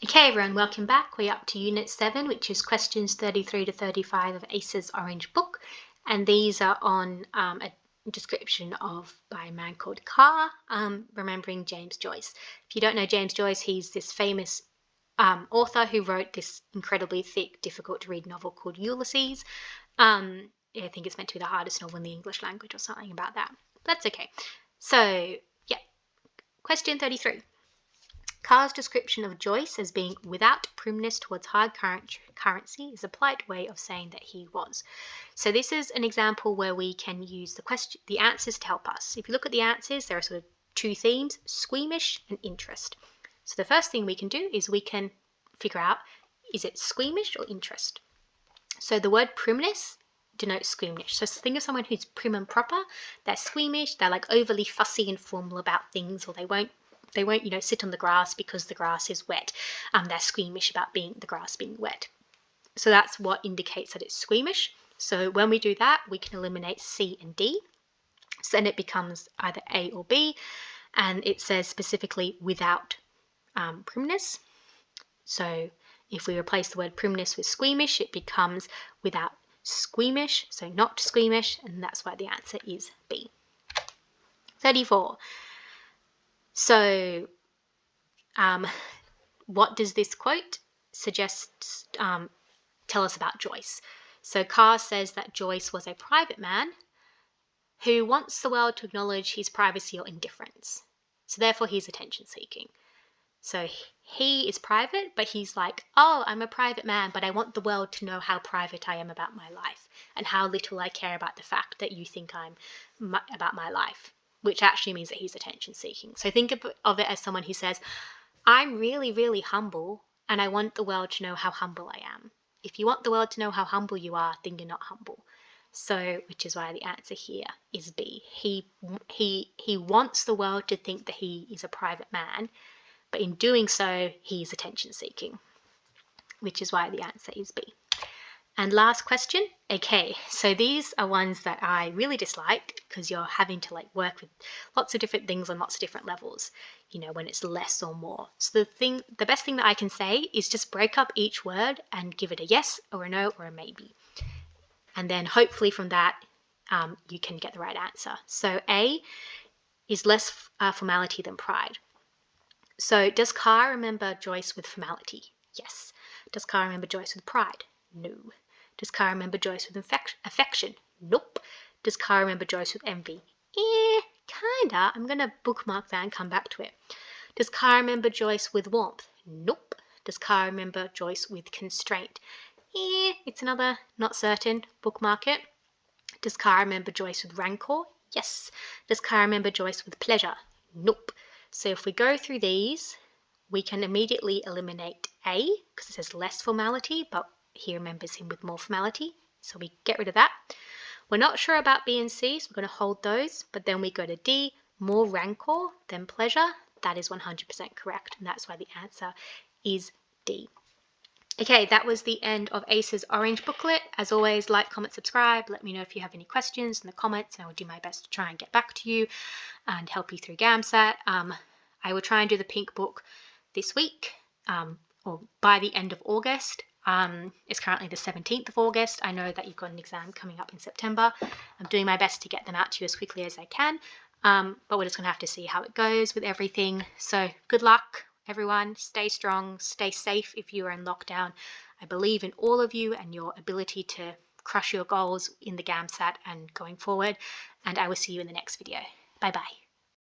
Okay everyone, welcome back. We're up to Unit 7, which is questions 33 to 35 of Acer's Orange Book. And these are on a description by a man called Carr, remembering James Joyce. If you don't know James Joyce, he's this famous author who wrote this incredibly thick, difficult to read novel called Ulysses. I think it's meant to be the hardest novel in the English language or something about that. That's okay. So, yeah. Question 33. Carr's description of Joyce as being without primness towards hard currency is a polite way of saying that he was. So this is an example where we can use the answers to help us. If you look at the answers, there are sort of two themes, squeamish and interest. So the first thing we can do is we can figure out, is it squeamish or interest? So the word primness denotes squeamish. So think of someone who's prim and proper. They're squeamish, they're like overly fussy and formal about things, or they won't sit on the grass because the grass is wet. They're squeamish about the grass being wet. So that's what indicates that it's squeamish. So when we do that, we can eliminate C and D. So then it becomes either A or B, and it says specifically without primness. So if we replace the word primness with squeamish, it becomes without squeamish, so not squeamish, and that's why the answer is B. 34. So what does this quote suggest, tell us about Joyce? So Carr says that Joyce was a private man who wants the world to acknowledge his privacy or indifference. So therefore he's attention seeking. So he is private, but he's like, oh, I'm a private man, but I want the world to know how private I am about my life and how little I care about the fact that you think I'm about my life, which actually means that he's attention seeking. So think of it as someone who says, I'm really, really humble, and I want the world to know how humble I am. If you want the world to know how humble you are, then you're not humble. So, which is why the answer here is B. He wants the world to think that he is a private man, but in doing so, he's attention seeking, which is why the answer is B. And last question. Okay, so these are ones that I really dislike because you're having to work with lots of different things on lots of different levels, when it's less or more. So the best thing that I can say is just break up each word and give it a yes or a no or a maybe. And then hopefully from that, you can get the right answer. So A is less formality than pride. So does Carr remember Joyce with formality? Yes. Does Carr remember Joyce with pride? No. Does Carr remember Joyce with affection? Nope. Does Carr remember Joyce with envy? Kinda. I'm going to bookmark that and come back to it. Does Carr remember Joyce with warmth? Nope. Does Carr remember Joyce with constraint? It's another not certain. Bookmark it. Does Carr remember Joyce with rancor? Yes. Does Carr remember Joyce with pleasure? Nope. So if we go through these, we can immediately eliminate A because it says less formality, but he remembers him with more formality. So we get rid of that. We're not sure about B and C, so we're going to hold those. But then we go to D, more rancor than pleasure. That is 100% correct, and that's why the answer is D. Okay, that was the end of Acer's Orange booklet. As always, like, comment, subscribe. Let me know if you have any questions in the comments, and I will do my best to try and get back to you and help you through GAMSAT. I will try and do the pink book this week, or by the end of August. It's currently the 17th of August. I know that you've got an exam coming up in September. I'm doing my best to get them out to you as quickly as I can, but we're just going to have to see how it goes with everything. So good luck, everyone. Stay strong, stay safe if you are in lockdown. I believe in all of you and your ability to crush your goals in the GAMSAT and going forward, and I will see you in the next video. Bye bye.